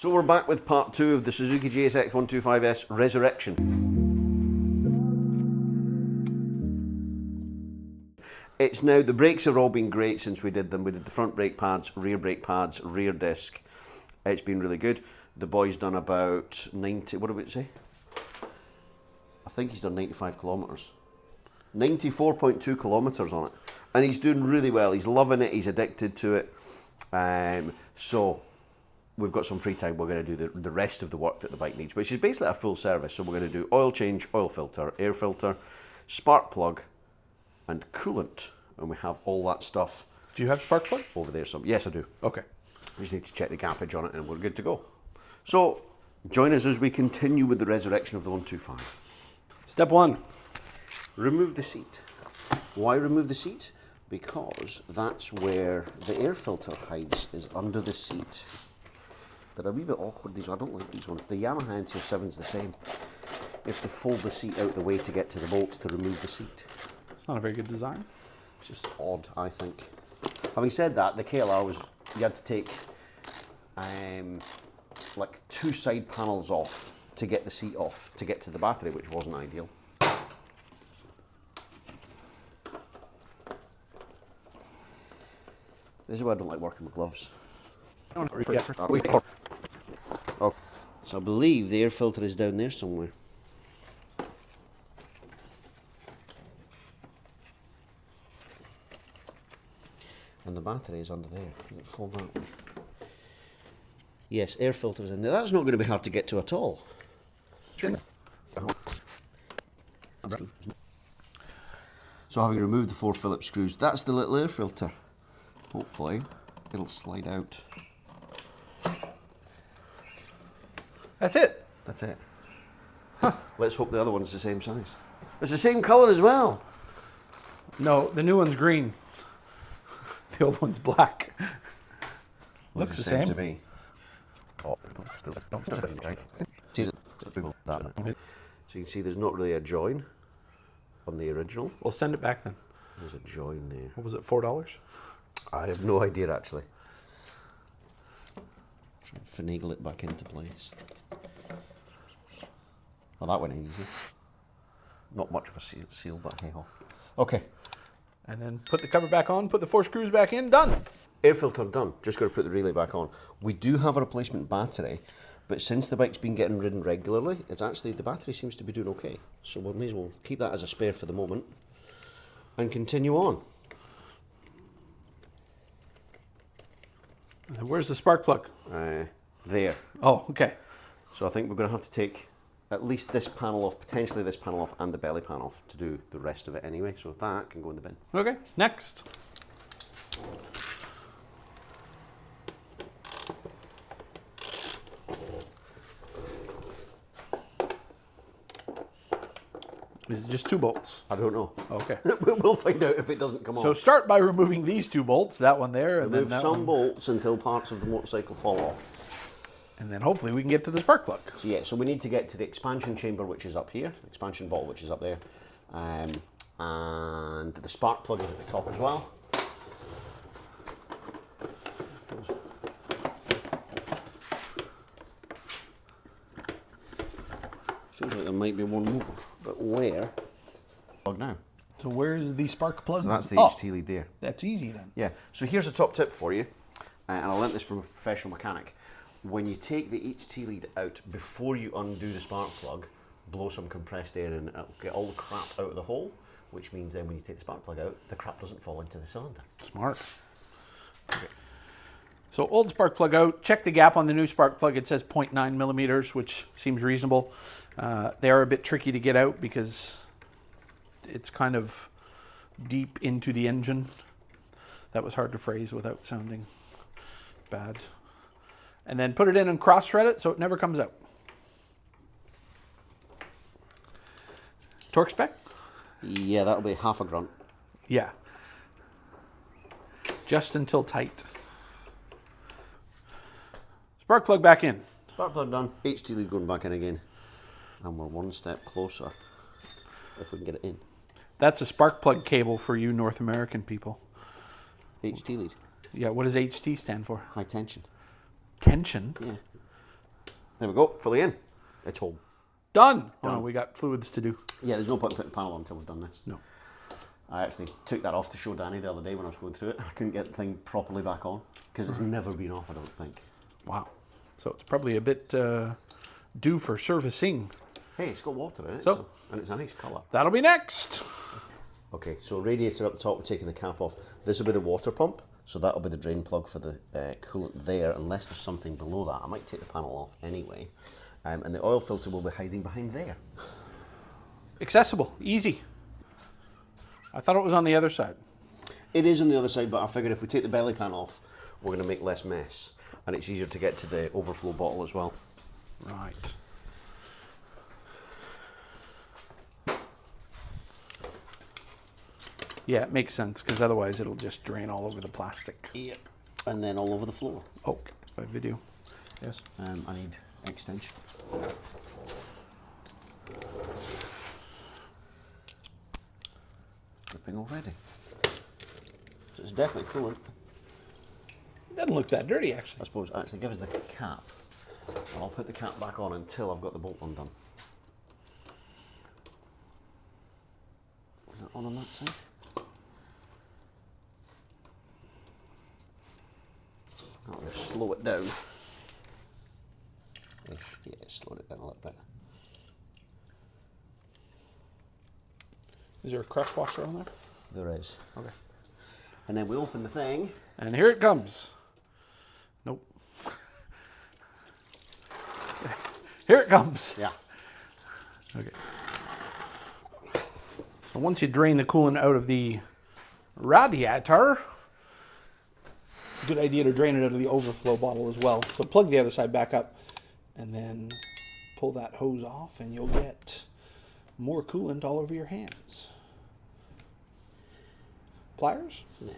So we're back with part 2 of the Suzuki GSX125S Resurrection. It's now, the brakes have all been great since we did them. We did the front brake pads, rear disc. It's been really good. The boy's done about 90, what did we say? I think he's done 95 kilometres. 94.2 kilometres on it. And he's doing really well. He's loving it. He's addicted to it. So we've got some free time. We're going to do the rest of the work that the bike needs, which is basically a full service. So we're going to do oil change, oil filter, air filter, spark plug, and coolant. And we have all that stuff. Do you have spark plug? Over there. Yes, I do. Okay. We just need to check the gappage on it and we're good to go. So join us as we continue with the resurrection of the 125. Step 1. Remove the seat. Why remove the seat? Because that's where the air filter hides, is under the seat. They're a wee bit awkward, these. I don't like these ones. The Yamaha NT07's the same. You have to fold the seat out the way to get to the bolts to remove the seat. It's not a very good design. It's just odd, I think. Having said that, the KLR was, you had to take like 2 side panels off to get the seat off, to get to the battery, which wasn't ideal. This is why I don't like working with gloves. Oh. So I believe the air filter is down there somewhere. And the battery is under there. Does it fall that way? Yes, air filter is in there. That's not going to be hard to get to at all. So having removed the 4 Phillips screws, that's the little air filter. Hopefully it'll slide out. That's it. That's it. Huh. Let's hope the other one's the same size. It's the same colour as well. No, the new one's green. The old one's black. Looks the same to me. So you can see there's not really a join on the original. We'll send it back then. There's a join there. What was it, $4? I have no idea actually. Try and finagle it back into place. Oh, that went in easy. Not much of a seal, but hey ho. Okay. And then put the cover back on, put the 4 screws back in, done. Air filter done. Just got to put the relay back on. We do have a replacement battery, but since the bike's been getting ridden regularly, it's actually, the battery seems to be doing okay. So we may as well keep that as a spare for the moment and continue on. And where's the spark plug? There. Oh, okay. So I think we're going to have to take at least this panel off, potentially this panel off, and the belly pan off to do the rest of it anyway. So that can go in the bin. Okay, next. Is it just 2 bolts? I don't know. Okay. We'll find out if it doesn't come off. So start by removing these 2 bolts, that one there, and Remove then that some one. bolts until parts of the motorcycle fall off. And then hopefully we can get to the spark plug. So yeah, so we need to get to the expansion chamber, which is up here, expansion bottle, which is up there, and the spark plug is at the top as well. Feels like there might be one more, but where? Plug now. So where's the spark plug? So that's the HT lead there. That's easy then. Yeah, so here's a top tip for you, and I learnt this from a professional mechanic. When you take the HT lead out, before you undo the spark plug, blow some compressed air and it'll get all the crap out of the hole, which means then when you take the spark plug out, the crap doesn't fall into the cylinder. Smart. Okay. So old spark plug out, check the gap on the new spark plug. It says 0.9 millimeters, which seems reasonable. They are a bit tricky to get out because it's kind of deep into the engine. That was hard to phrase without sounding bad. And then put it in and cross thread it so it never comes out. Torque spec? Yeah, that'll be half a grunt. Yeah. Just until tight. Spark plug back in. Spark plug done. HT lead going back in again. And we're one step closer, if we can get it in. That's a spark plug cable for you North American people. HT lead. Yeah, what does HT stand for? High tension. Tension? Yeah. There we go, fully in. It's home. Done. Oh no, we got fluids to do. Yeah, there's no point in putting the panel on until we've done this. No. I actually took that off to show Danny the other day when I was going through it. I couldn't get the thing properly back on because it's never been off, I don't think. Wow. So it's probably a bit due for servicing. Hey, it's got water in it, So- and it's a nice colour. That'll be next. Okay, so radiator up the top, we're taking the cap off. This will be the water pump, so that'll be the drain plug for the coolant there, unless there's something below that. I might take the panel off anyway. And the oil filter will be hiding behind there. Accessible, easy. I thought it was on the other side. It is on the other side, but I figured if we take the belly pan off, we're going to make less mess. And it's easier to get to the overflow bottle as well. Right. Yeah, it makes sense, because otherwise it'll just drain all over the plastic. Yep. And then all over the floor. Oh, by video. Yes. I need extension. Dripping already. So it's definitely coolant. It doesn't look that dirty, I actually. suppose actually give us the cap. I'll put the cap back on until I've got the bolt undone. Is that on that side? I'll just slow it down. Yeah, slowed it down a little bit. Is there a crush washer on there? There is. Okay. And then we open the thing. And here it comes. Nope. Here it comes. Yeah. Okay. So once you drain the coolant out of the radiator, good idea to drain it out of the overflow bottle as well. So plug the other side back up and then pull that hose off and you'll get more coolant all over your hands. Pliers? Yeah.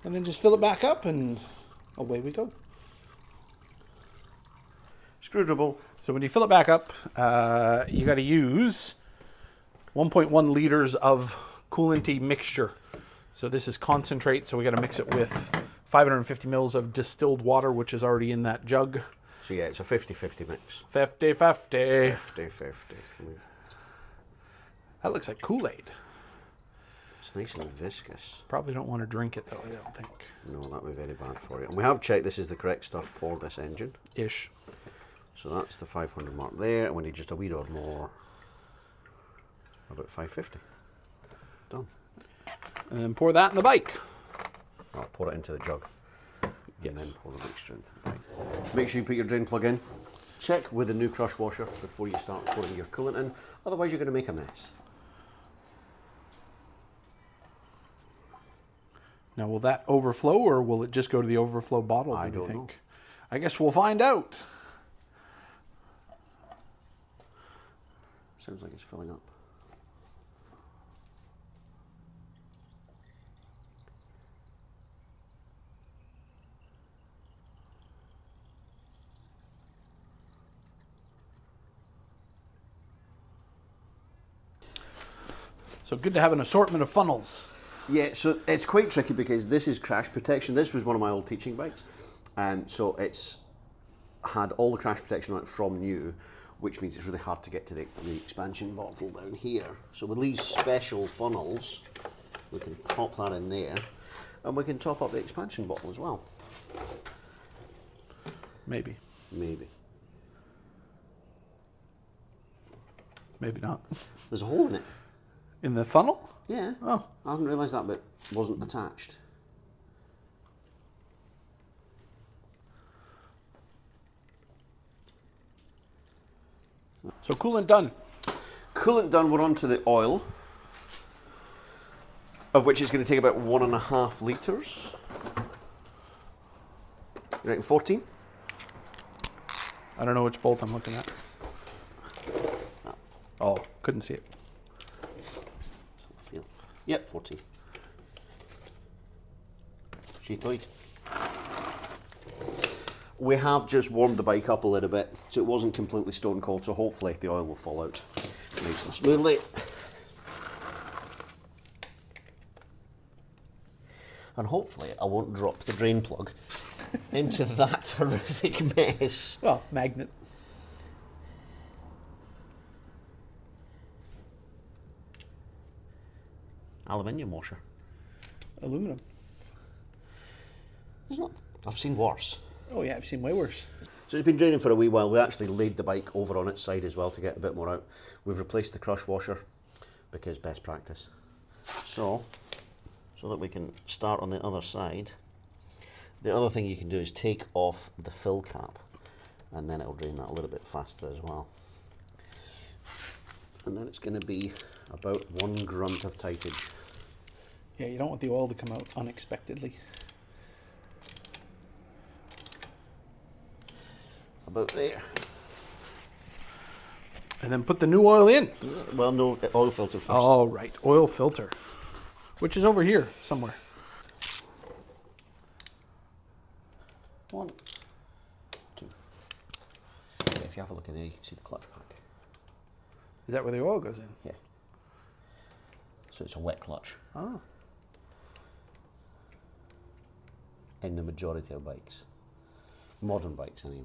And then just fill it back up and away we go. Screwdriver. So when you fill it back up, you got to use 1.1 liters of coolanty mixture. So this is concentrate, so we got to mix it with 550 mils of distilled water, which is already in that jug. So yeah, it's a 50-50 mix. 50-50. 50-50. That looks like Kool-Aid. It's nice and viscous. Probably don't want to drink it though, I don't think. No, that would be very bad for you. And we have checked this is the correct stuff for this engine. Ish. So that's the 500 mark there, and we need just a wee odd more. About 550. Done. And then pour that in the bike. I'll pour it into the jug. Yes. And then pour the mixture into the bike. Make sure you put your drain plug in. Check with a new crush washer before you start pouring your coolant in, otherwise you're going to make a mess. Now will that overflow or will it just go to the overflow bottle, I do you don't think? know. I guess we'll find out. Sounds like it's filling up. So good to have an assortment of funnels. Yeah, so it's quite tricky because this is crash protection. This was one of my old teaching bikes, and so it's had all the crash protection on it from new, which means it's really hard to get to the expansion bottle down here. So with these special funnels, we can pop that in there, and we can top up the expansion bottle as well. Maybe. Maybe. Maybe not. There's a hole in it. In the funnel? Yeah. Oh. I hadn't realised that bit wasn't attached. So coolant done. Coolant done, we're on to the oil, of which is going to take about 1.5 litres. You reckon 14? I don't know which bolt I'm looking at. Oh, couldn't see it. Feel. Yep, 14. She tight. We have just warmed the bike up a little bit, so it wasn't completely stone cold, so hopefully the oil will fall out nice and smoothly. And hopefully I won't drop the drain plug into that horrific mess. Well, magnet. Aluminium washer. Aluminum. It's not. I've seen worse. Oh yeah, I've seen way worse. So it's been draining for a wee while. We actually laid the bike over on its side as well to get a bit more out. We've replaced the crush washer because best practice. So that we can start on the other side. The other thing you can do is take off the fill cap, and then it'll drain that a little bit faster as well. And then it's going to be about 1 grunt of tightage. Yeah, you don't want the oil to come out unexpectedly. About there. And then put the new oil in. Yeah, well, no, oil filter first. Oh, right. Oil filter. Which is over here somewhere. 1, 2. Yeah, if you have a look in there, you can see the clutch pack. Is that where the oil goes in? Yeah. So it's a wet clutch. Oh. In the majority of bikes. Modern bikes, anyway.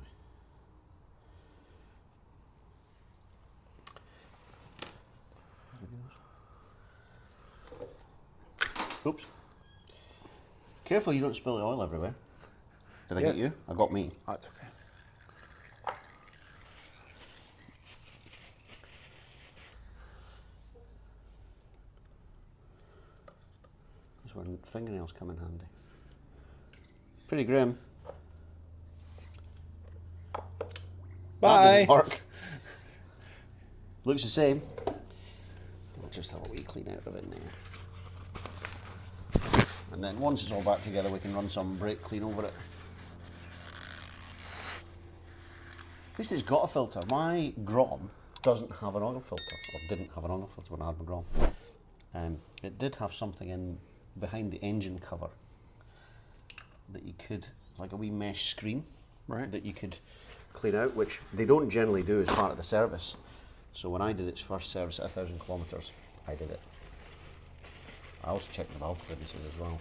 Oops. Careful you don't spill the oil everywhere. Did I get Yes. you? I got me. Oh, that's okay. That's where fingernails come in handy. Pretty grim. That Bye. didn't work. Looks the same. We'll just have a wee clean out of it in there. And then once it's all back together, we can run some brake clean over it. At least it's got a filter. My Grom doesn't have an oil filter, or didn't have an oil filter when I had my Grom. It did have something in behind the engine cover that you could, like a wee mesh screen, Right. that you could clean out, which they don't generally do as part of the service. So when I did its first service at 1,000 kilometres, I did it. I also checked the valve clearances as well.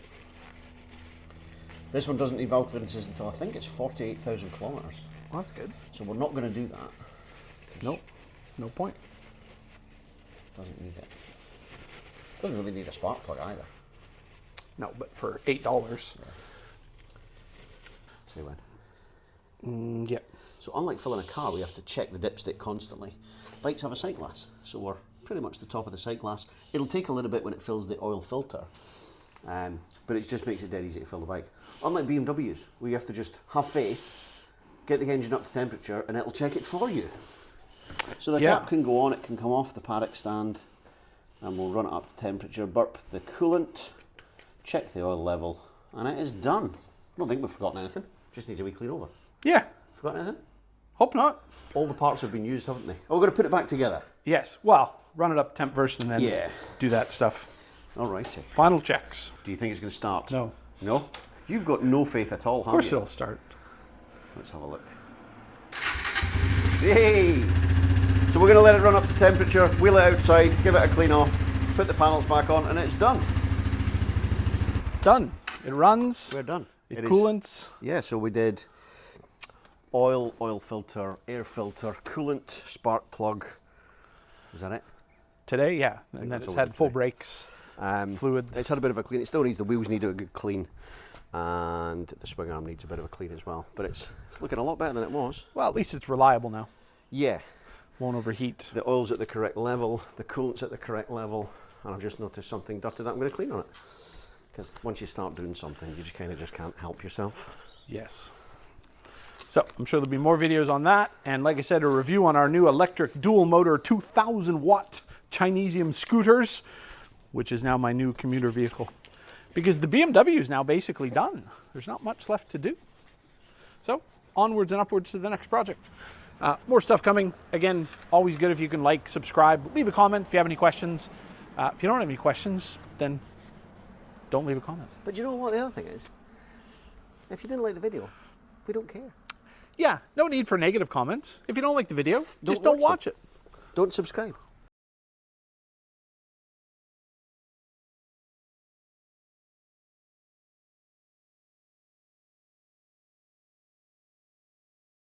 This one doesn't need valve clearances until I think it's 48,000 kilometres. Well, that's good. So we're not going to do that. Nope. No point. Doesn't need it. Doesn't really need a spark plug either. No, but for $8. Say when. Yeah. So unlike filling a car, we have to check the dipstick constantly. Bikes have a sight glass, so we're pretty much the top of the sight glass. It'll take a little bit when it fills the oil filter, but it just makes it dead easy to fill the bike. Unlike BMWs, where you have to just have faith, get the engine up to temperature, and it'll check it for you. So the cap can go on, it can come off the paddock stand, and we'll run it up to temperature, burp the coolant, check the oil level, and it is done. I don't think we've forgotten anything. Just needs a wee clean over. Yeah. Forgotten anything? Hope not. All the parts have been used, haven't they? Oh, we're going to put it back together. Yes. Well, run it up temp first and then Yeah. do that stuff. All righty. Final checks. Do you think it's going to start? No. No? You've got no faith at all, have Of course you? it'll start. Let's have a look. Yay! So we're going to let it run up to temperature, wheel it outside, give it a clean off, put the panels back on, and it's done. Done. It runs. We're done. It coolants. Yeah, so we did oil filter, air filter, coolant, spark plug. Was that it? Today, yeah. And then that's it's all we had did full today. brakes, fluid. It's had a bit of a clean. It still needs, the wheels need a good clean, and the swing arm needs a bit of a clean as well. But it's looking a lot better than it was. Well, at least it's reliable now. Yeah. Won't overheat. The oil's at the correct level, the coolant's at the correct level, and I've just noticed something dirty that I'm going to clean on it. Because once you start doing something, you just kind of just can't help yourself. Yes. So I'm sure there'll be more videos on that. And like I said, a review on our new electric dual motor 2000 watt Chinesium scooters, which is now my new commuter vehicle. Because the BMW is now basically done. There's not much left to do. So onwards and upwards to the next project. More stuff coming. Again, always good if you can like, subscribe, leave a comment if you have any questions. If you don't have any questions, then don't leave a comment. But you know what the other thing is? If you didn't like the video, we don't care. Yeah, no need for negative comments. If you don't like the video, just don't watch it. Don't subscribe.